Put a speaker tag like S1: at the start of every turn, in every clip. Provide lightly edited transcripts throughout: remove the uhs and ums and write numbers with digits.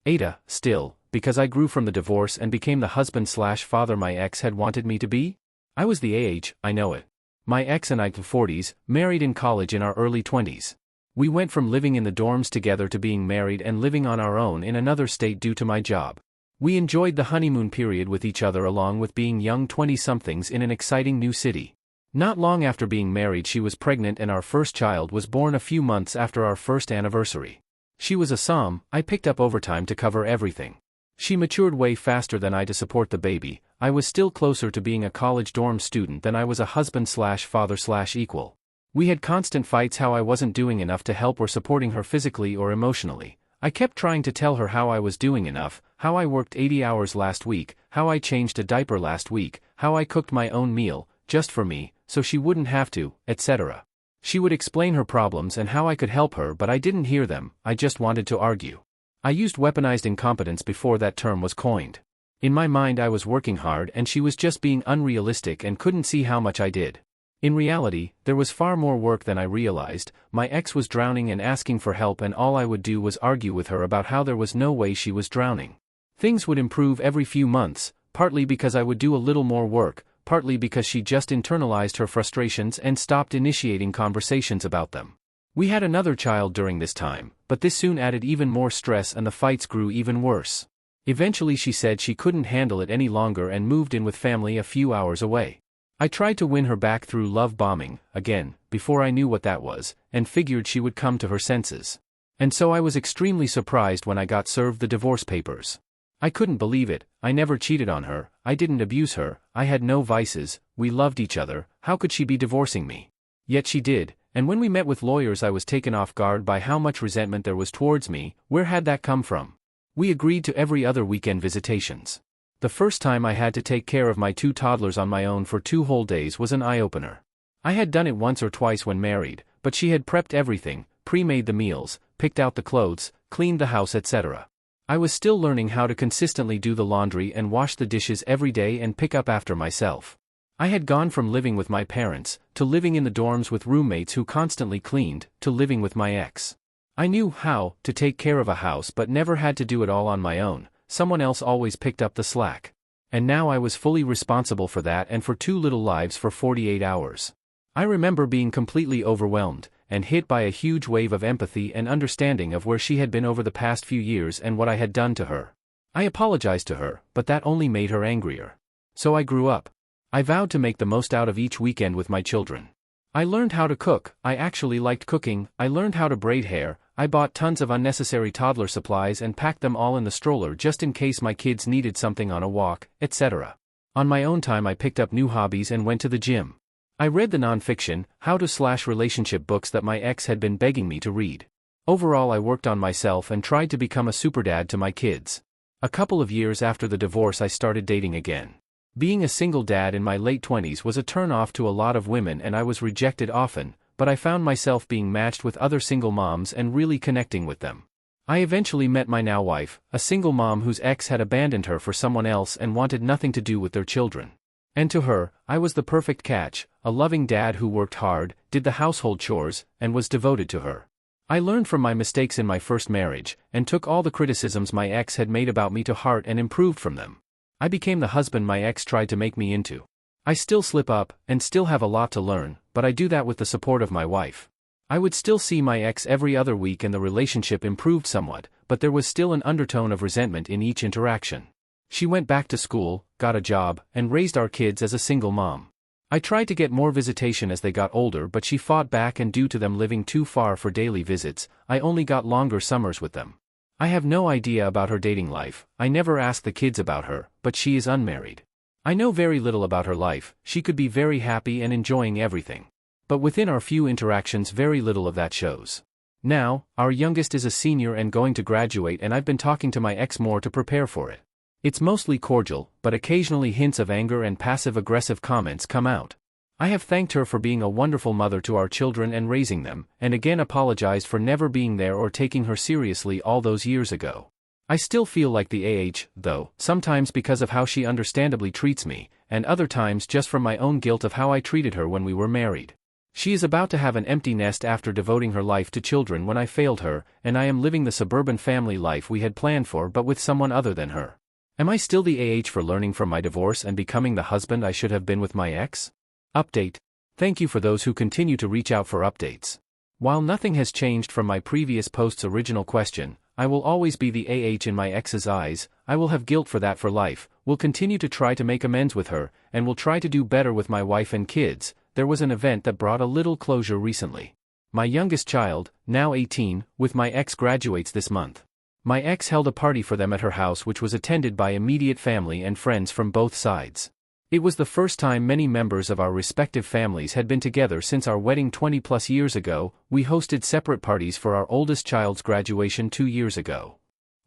S1: AITA, still, because I grew from the divorce and became the husband/father my ex had wanted me to be? I was the age, I know it. My ex and I were 40s, married in college in our early 20s. We went from living in the dorms together to being married and living on our own in another state due to my job. We enjoyed the honeymoon period with each other along with being young 20-somethings in an exciting new city. Not long after being married she was pregnant and our first child was born a few months after our first anniversary. She was a SOM, I picked up overtime to cover everything. She matured way faster than I to support the baby. I was still closer to being a college dorm student than I was a husband/father/equal. We had constant fights how I wasn't doing enough to help or supporting her physically or emotionally. I kept trying to tell her how I was doing enough, how I worked 80 hours last week, how I changed a diaper last week, how I cooked my own meal, just for me, so she wouldn't have to, etc. She would explain her problems and how I could help her, but I didn't hear them, I just wanted to argue. I used weaponized incompetence before that term was coined. In my mind I was working hard and she was just being unrealistic and couldn't see how much I did. In reality, there was far more work than I realized. My ex was drowning and asking for help and all I would do was argue with her about how there was no way she was drowning. Things would improve every few months, partly because I would do a little more work, partly because she just internalized her frustrations and stopped initiating conversations about them. We had another child during this time, but this soon added even more stress and the fights grew even worse. Eventually she said she couldn't handle it any longer and moved in with family a few hours away. I tried to win her back through love bombing, again, before I knew what that was, and figured she would come to her senses. And so I was extremely surprised when I got served the divorce papers. I couldn't believe it. I never cheated on her, I didn't abuse her, I had no vices, we loved each other, how could she be divorcing me? Yet she did, and when we met with lawyers I was taken off guard by how much resentment there was towards me. Where had that come from? We agreed to every other weekend visitations. The first time I had to take care of my 2 toddlers on my own for 2 whole days was an eye-opener. I had done it once or twice when married, but she had prepped everything, pre-made the meals, picked out the clothes, cleaned the house, etc. I was still learning how to consistently do the laundry and wash the dishes every day and pick up after myself. I had gone from living with my parents, to living in the dorms with roommates who constantly cleaned, to living with my ex. I knew how to take care of a house but never had to do it all on my own. Someone else always picked up the slack. And now I was fully responsible for that and for 2 little lives for 48 hours. I remember being completely overwhelmed, and hit by a huge wave of empathy and understanding of where she had been over the past few years and what I had done to her. I apologized to her, but that only made her angrier. So I grew up. I vowed to make the most out of each weekend with my children. I learned how to cook, I actually liked cooking, I learned how to braid hair, I bought tons of unnecessary toddler supplies and packed them all in the stroller just in case my kids needed something on a walk, etc. On my own time I picked up new hobbies and went to the gym. I read the non-fiction, how-to/relationship books that my ex had been begging me to read. Overall I worked on myself and tried to become a superdad to my kids. A couple of years after the divorce I started dating again. Being a single dad in my late 20s was a turn-off to a lot of women and I was rejected often, but I found myself being matched with other single moms and really connecting with them. I eventually met my now wife, a single mom whose ex had abandoned her for someone else and wanted nothing to do with their children. And to her, I was the perfect catch, a loving dad who worked hard, did the household chores, and was devoted to her. I learned from my mistakes in my first marriage, and took all the criticisms my ex had made about me to heart and improved from them. I became the husband my ex tried to make me into. I still slip up, and still have a lot to learn, but I do that with the support of my wife. I would still see my ex every other week and the relationship improved somewhat, but there was still an undertone of resentment in each interaction. She went back to school, got a job, and raised our kids as a single mom. I tried to get more visitation as they got older but she fought back, and due to them living too far for daily visits, I only got longer summers with them. I have no idea about her dating life, I never asked the kids about her, but she is unmarried. I know very little about her life, she could be very happy and enjoying everything. But within our few interactions very little of that shows. Now, our youngest is a senior and going to graduate and I've been talking to my ex more to prepare for it. It's mostly cordial, but occasionally hints of anger and passive-aggressive comments come out. I have thanked her for being a wonderful mother to our children and raising them, and again apologized for never being there or taking her seriously all those years ago. I still feel like the though, sometimes because of how she understandably treats me, and other times just from my own guilt of how I treated her when we were married. She is about to have an empty nest after devoting her life to children when I failed her, and I am living the suburban family life we had planned for but with someone other than her. Am I still the AH for learning from my divorce and becoming the husband I should have been with my ex? Update. Thank you for those who continue to reach out for updates. While nothing has changed from my previous post's original question, I will always be the AH in my ex's eyes. I will have guilt for that for life, will continue to try to make amends with her, and will try to do better with my wife and kids. There was an event that brought a little closure recently. My youngest child, now 18, with my ex graduates this month. My ex held a party for them at her house which was attended by immediate family and friends from both sides. It was the first time many members of our respective families had been together since our wedding 20+ years ago. We hosted separate parties for our oldest child's graduation 2 years ago.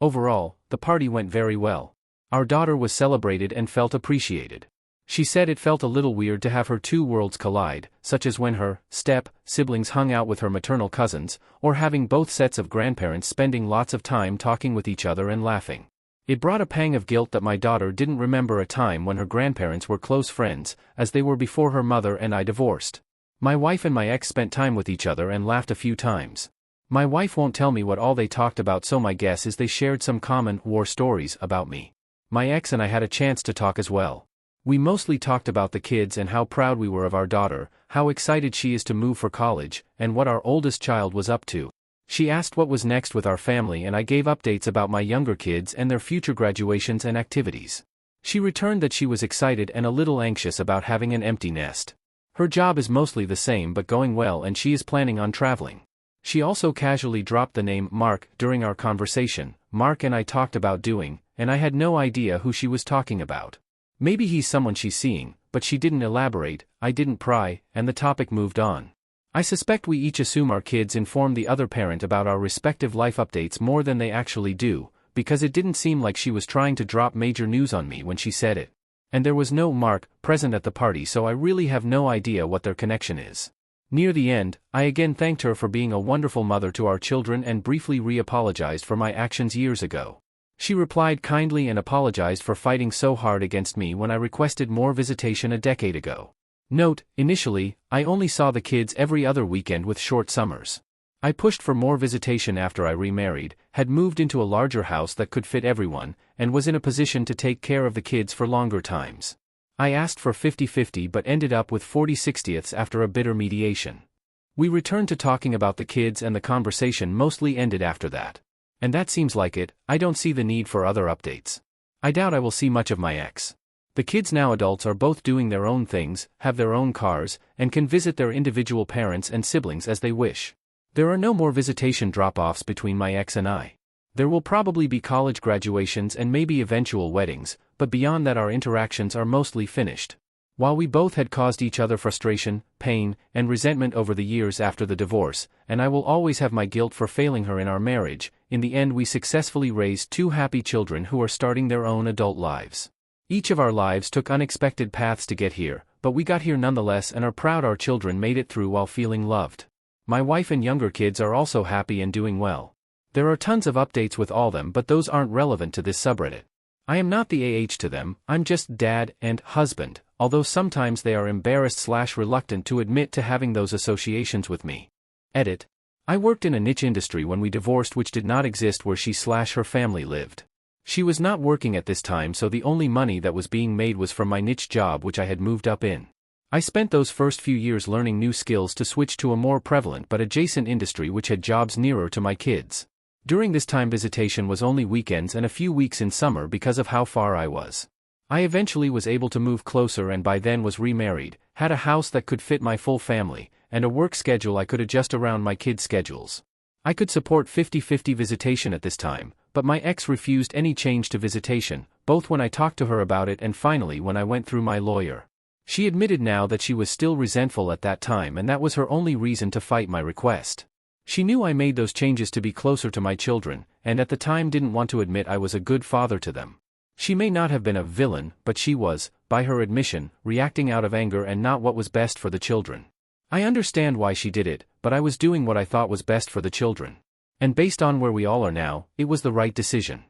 S1: Overall, the party went very well. Our daughter was celebrated and felt appreciated. She said it felt a little weird to have her two worlds collide, such as when her siblings hung out with her maternal cousins, or having both sets of grandparents spending lots of time talking with each other and laughing. It brought a pang of guilt that my daughter didn't remember a time when her grandparents were close friends, as they were before her mother and I divorced. My wife and my ex spent time with each other and laughed a few times. My wife won't tell me what all they talked about, so my guess is they shared some common war stories about me. My ex and I had a chance to talk as well. We mostly talked about the kids and how proud we were of our daughter, how excited she is to move for college, and what our oldest child was up to. She asked what was next with our family and I gave updates about my younger kids and their future graduations and activities. She returned that she was excited and a little anxious about having an empty nest. Her job is mostly the same but going well and she is planning on traveling. She also casually dropped the name Mark during our conversation. Mark and I talked about doing, and I had no idea who she was talking about. Maybe he's someone she's seeing, but she didn't elaborate, I didn't pry, and the topic moved on. I suspect we each assume our kids inform the other parent about our respective life updates more than they actually do, because it didn't seem like she was trying to drop major news on me when she said it. And there was no Mark present at the party, so I really have no idea what their connection is. Near the end, I again thanked her for being a wonderful mother to our children and briefly re-apologized for my actions years ago. She replied kindly and apologized for fighting so hard against me when I requested more visitation a decade ago. Note, initially, I only saw the kids every other weekend with short summers. I pushed for more visitation after I remarried, had moved into a larger house that could fit everyone, and was in a position to take care of the kids for longer times. I asked for 50-50 but ended up with 40/60 after a bitter mediation. We returned to talking about the kids and the conversation mostly ended after that. And that seems like it. I don't see the need for other updates. I doubt I will see much of my ex. The kids now adults are both doing their own things, have their own cars, and can visit their individual parents and siblings as they wish. There are no more visitation drop-offs between my ex and I. There will probably be college graduations and maybe eventual weddings, but beyond that our interactions are mostly finished. While we both had caused each other frustration, pain, and resentment over the years after the divorce, and I will always have my guilt for failing her in our marriage, in the end we successfully raised 2 happy children who are starting their own adult lives. Each of our lives took unexpected paths to get here, but we got here nonetheless and are proud our children made it through while feeling loved. My wife and younger kids are also happy and doing well. There are tons of updates with all them, but those aren't relevant to this subreddit. I am not the AH to them, I'm just dad and husband, although sometimes they are embarrassed/reluctant to admit to having those associations with me. Edit. I worked in a niche industry when we divorced which did not exist where she/her family lived. She was not working at this time, so the only money that was being made was from my niche job which I had moved up in. I spent those first few years learning new skills to switch to a more prevalent but adjacent industry which had jobs nearer to my kids. During this time visitation was only weekends and a few weeks in summer because of how far I was. I eventually was able to move closer and by then was remarried, had a house that could fit my full family, and a work schedule I could adjust around my kids' schedules. I could support 50-50 visitation at this time, but my ex refused any change to visitation, both when I talked to her about it and finally when I went through my lawyer. She admitted now that she was still resentful at that time and that was her only reason to fight my request. She knew I made those changes to be closer to my children, and at the time didn't want to admit I was a good father to them. She may not have been a villain, but she was, by her admission, reacting out of anger and not what was best for the children. I understand why she did it, but I was doing what I thought was best for the children. And based on where we all are now, it was the right decision.